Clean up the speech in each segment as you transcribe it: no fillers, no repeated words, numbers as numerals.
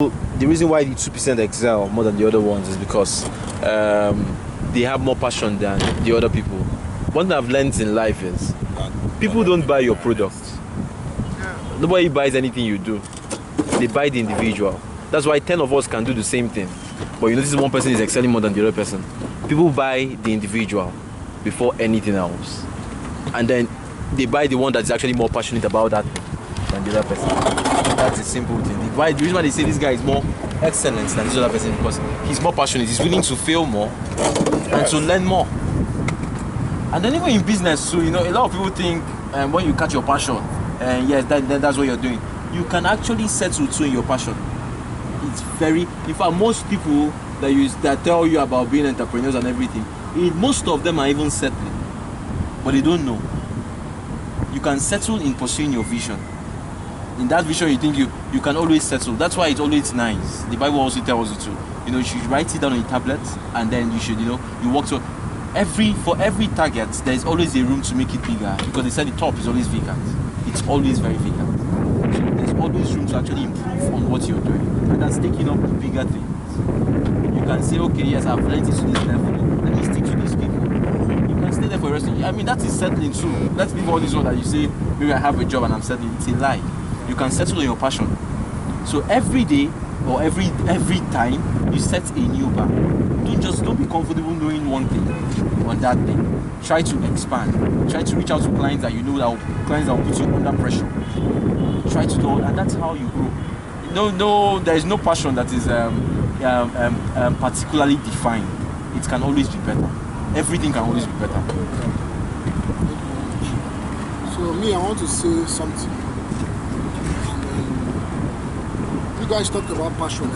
The reason why the 2% excel more than the other ones is because they have more passion than the other people. One thing I've learned in life is people don't buy your product. Nobody buys anything you do. They buy the individual. That's why 10 of us can do the same thing. But you notice one person is excelling more than the other person. People buy the individual before anything else. And then they buy the one that's actually more passionate about that than the other person. That's a simple thing. The reason why they say this guy is more excellent than this other person is because he's more passionate. He's willing to fail more and to learn more. And then even in business too, a lot of people think when you catch your passion, and yes, that's what you're doing. You can actually settle too in your passion. It's in fact, most people that tell you about being entrepreneurs and everything, most of them are even settling, but they don't know. You can settle in pursuing your vision. In that vision, you think you can always settle. That's why it's always nice. The Bible also tells you to, you should write it down on your tablet, and then you should, you work to for every target. There is always a room to make it bigger, because they said the top is always vacant. It's always very vacant. So there's always room to actually improve on what you're doing, and that's taking up the bigger things. You can say, okay, yes, I've learned it to this level. Let me stick to these people. You can stay there for the rest of the year. I mean, that is settling too. Let's leave all this one that you say, maybe I have a job and I'm settling. It's a lie. You can settle on your passion. So every day or every time you set a new bar. Don't be comfortable doing one thing on that thing. Try to expand. Try to reach out to clients that clients that will put you under pressure. Try to do, and that's how you grow. No, there is no passion that is particularly defined. It can always be better. Everything can always be better. So me, I want to say something. You guys talked about passion.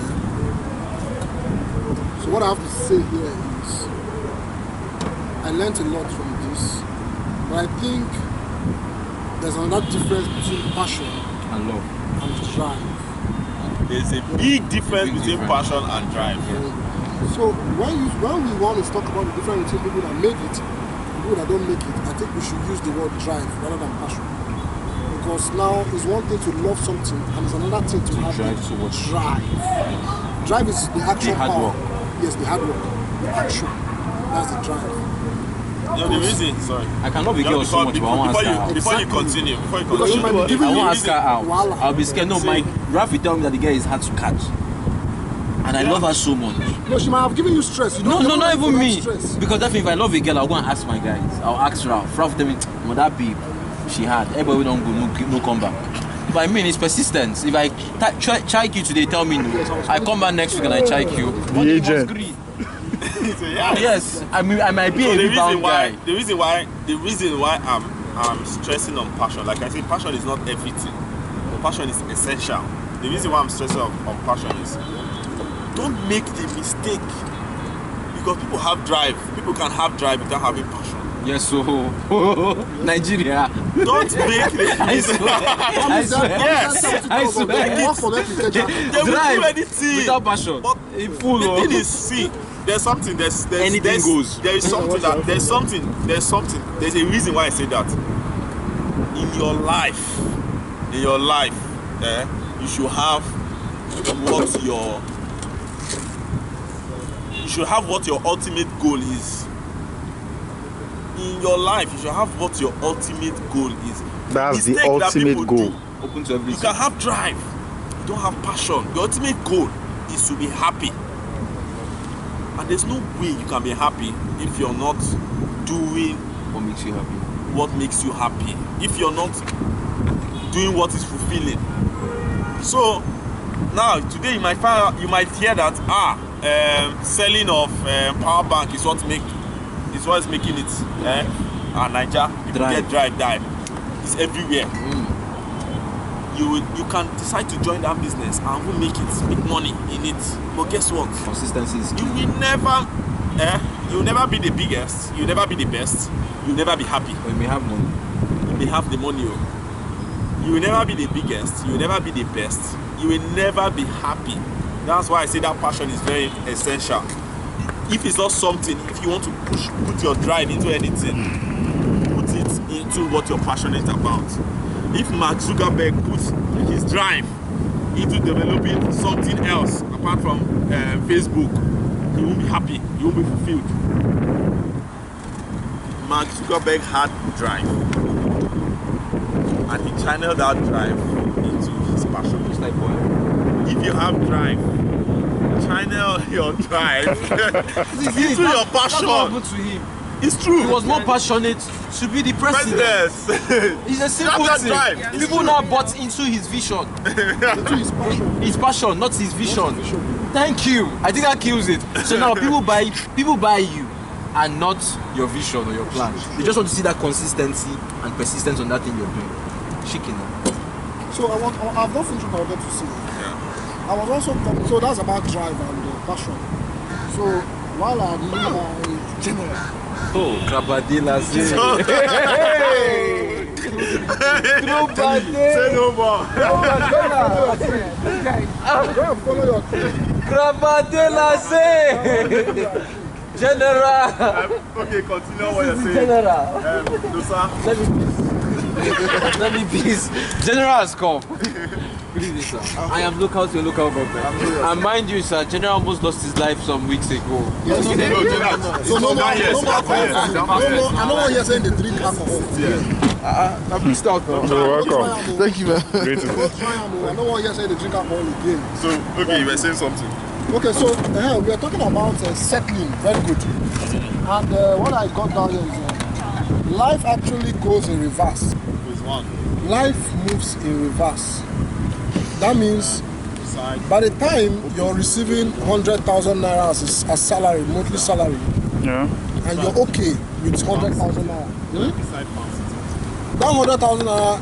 So what I have to say here is, I learned a lot from this, but I think there's another difference between passion and love and drive. There's a big difference between passion and drive. So when we want to talk about the difference between people that make it and people that don't make it, I think we should use the word drive rather than passion. Because now it's one thing to love something and it's another thing to have drive towards drive. Drive is the action power. Work. Yes, the hard work, the action. That's the drive. The reason, sorry. I cannot be girl so much, but I want to ask her out. Before you continue, Because she might be giving I you won't ask her out. Voila. I'll be scared. No, Ralph will tell me that the girl is hard to catch. And I love her so much. No, she might have given you stress. You No, don't not even me. Stress. Because definitely if I love a girl, I'll go and ask my guys. I'll ask Ralph. Ralph tell me, that babe, she had. Everybody don't go, no come back. But I mean, it's persistence. If I check you today, tell me no. I come back next week and I check you. The agent. Yes, I mean, I might be a rebound guy. The reason why I'm stressing on passion, like I said, passion is not everything, but passion is essential. The reason why I'm stressing on passion is, don't make the mistake, because people have drive. People can have drive without having passion. Yes, so Nigeria. Don't make the I swear. Yes. I swear. They will do anything without passion. But in full. The thing is, see, there's something. There's anything goes. There is something that there's something. There's a reason why I say that. In your life, you should have what your ultimate goal is. In your life, you should have what your ultimate goal is. That's the ultimate goal. Open to everything. You can have drive, you don't have passion. Your ultimate goal is to be happy. And there's no way you can be happy if you're not doing What makes you happy? what makes you happy. If you're not doing what is fulfilling. So now today you might hear that selling of power bank is what's making it Niger people get drive die. It's everywhere. You can decide to join that business and we'll make money in it. But guess what? Consistency is key. You will never be the biggest, you'll never be the best, you'll never be happy. But you may have money. You may have the money. You will never be the biggest, you will never be the best, you will never be happy. That's why I say that passion is very essential. If it's not something, if you want to put your drive into anything, put it into what you're passionate about. If Mark Zuckerberg puts his drive into developing something else apart from Facebook, he won't be happy, he won't be fulfilled. Mark Zuckerberg had drive, and he channeled that drive into his passion. It's like boy. If you have drive, channel your drive into your That's passion. what happened to him. It's true. He was more passionate to be the president. Yes. It's a simple That's thing. that drive. It's People true. now bought into his vision. Into his passion. His passion, not his vision. His vision. Thank you. I think that kills it. So now people buy you and not your vision or your plan. They just want to see that consistency and persistence on that thing you're doing. Chicken. So I've not finished what I wanted to say. Yeah. I was also so that's about drive and passion. So while I knew my general, Oh, Krabadila. Say Say no more. follow your Krabadila say. General. Okay, continue what you're saying. General. No, sir. Let me please. General has come. Good evening, sir. I am local to a local government. And mind you, sir, General almost lost his life some weeks ago. yes, No, General. so no more Yes. I know what you're saying. They drink alcohol. I'm stuck. You're welcome. Thank you, man. Don't try am, I know what you're saying. They drink alcohol again. So, okay, you were saying something. Okay, so we are talking about settling. Very good. And what I got down here is life actually goes in reverse. Life moves in reverse. That means by the time you're receiving 100,000 naira as salary, monthly salary, Yeah. and you're okay with 100,000 naira, that 100,000 naira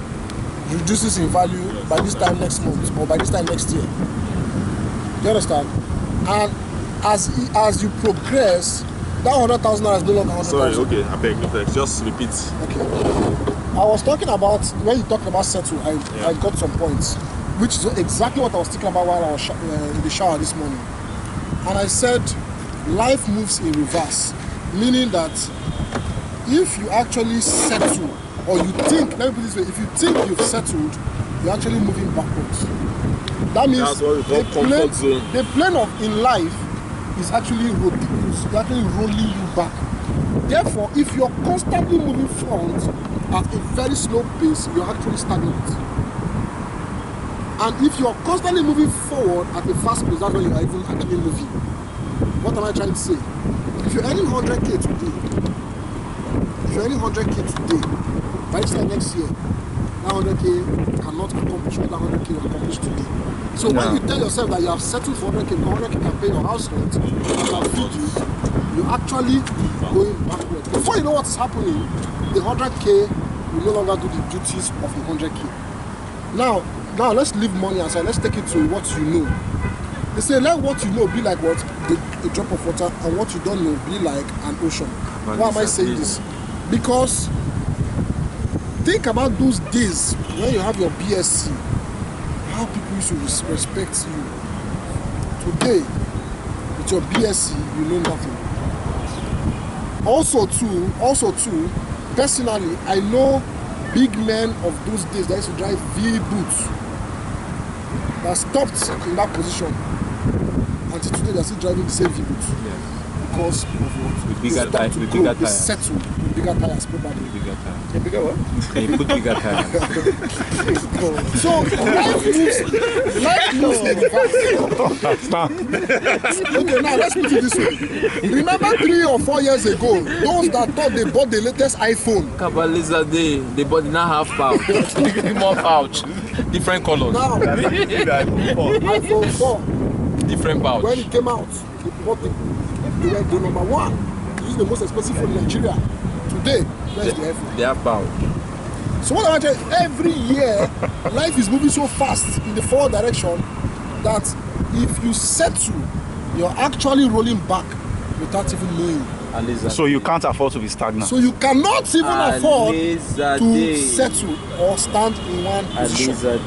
reduces in value by this time next month or by this time next year. Do you understand? And as you progress, that 100,000 naira is no longer 100,000. Sorry, okay, I beg, just repeat. Okay. I was talking about when you talked about settle. I got some points, which is exactly what I was thinking about while I was in the shower this morning. And I said, life moves in reverse, meaning that if you actually settle, or you think, let me put it this way, if you think you've settled, you're actually moving backwards. That means That's what we call comfort zone. the plane of in life is actually rolling you back. Therefore, if you're constantly moving forward at a very slow pace, you're actually stagnant. And if you're constantly moving forward at a fast pace, that's when you're even actually moving. What am I trying to say? If you're earning 100k today, by this time next year, that 100k cannot accomplish what that 100k will accomplish today. So when you tell yourself that you have settled for 100k, 100k can pay your house rent, and can feed you, you're actually going backward. Before you know what is happening, the 100k will no longer do the duties of a 100k. Now let's leave money aside. Let's take it to what you know. They say let what you know be like what a drop of water, and what you don't know be like an ocean. Why am I saying this? Because think about those days when you have your BSc, how people used to respect you. Today, with your BSc, you know nothing. Also too, personally, I know big men of those days that used to drive V boots that stopped in that position. Until today, they're still driving the same V boots. Because of what? With bigger They tires. stopped to With grow, bigger they tires. settled with bigger tires, probably. Bigger tires. A bigger what? Can you put bigger tires? So life moves in reverse. Okay, now let's put it this way. Remember 3 or 4 years ago, those that thought they bought the latest iPhone. Kabaliza they bought now half pouch. More pouch. Different colors. Now, iPhone 4, Different pouch. when it came out, they bought it. They were the number 1. This is the most expensive phone in Nigeria. Today, where's the iPhone? They have pouch. So what I'm saying, every year, life is moving so fast in the forward direction that if you settle, you're actually rolling back without even knowing. Aliza. So you can't afford to be stagnant. So you cannot even afford Aliza to Day. settle or stand in one position. Aliza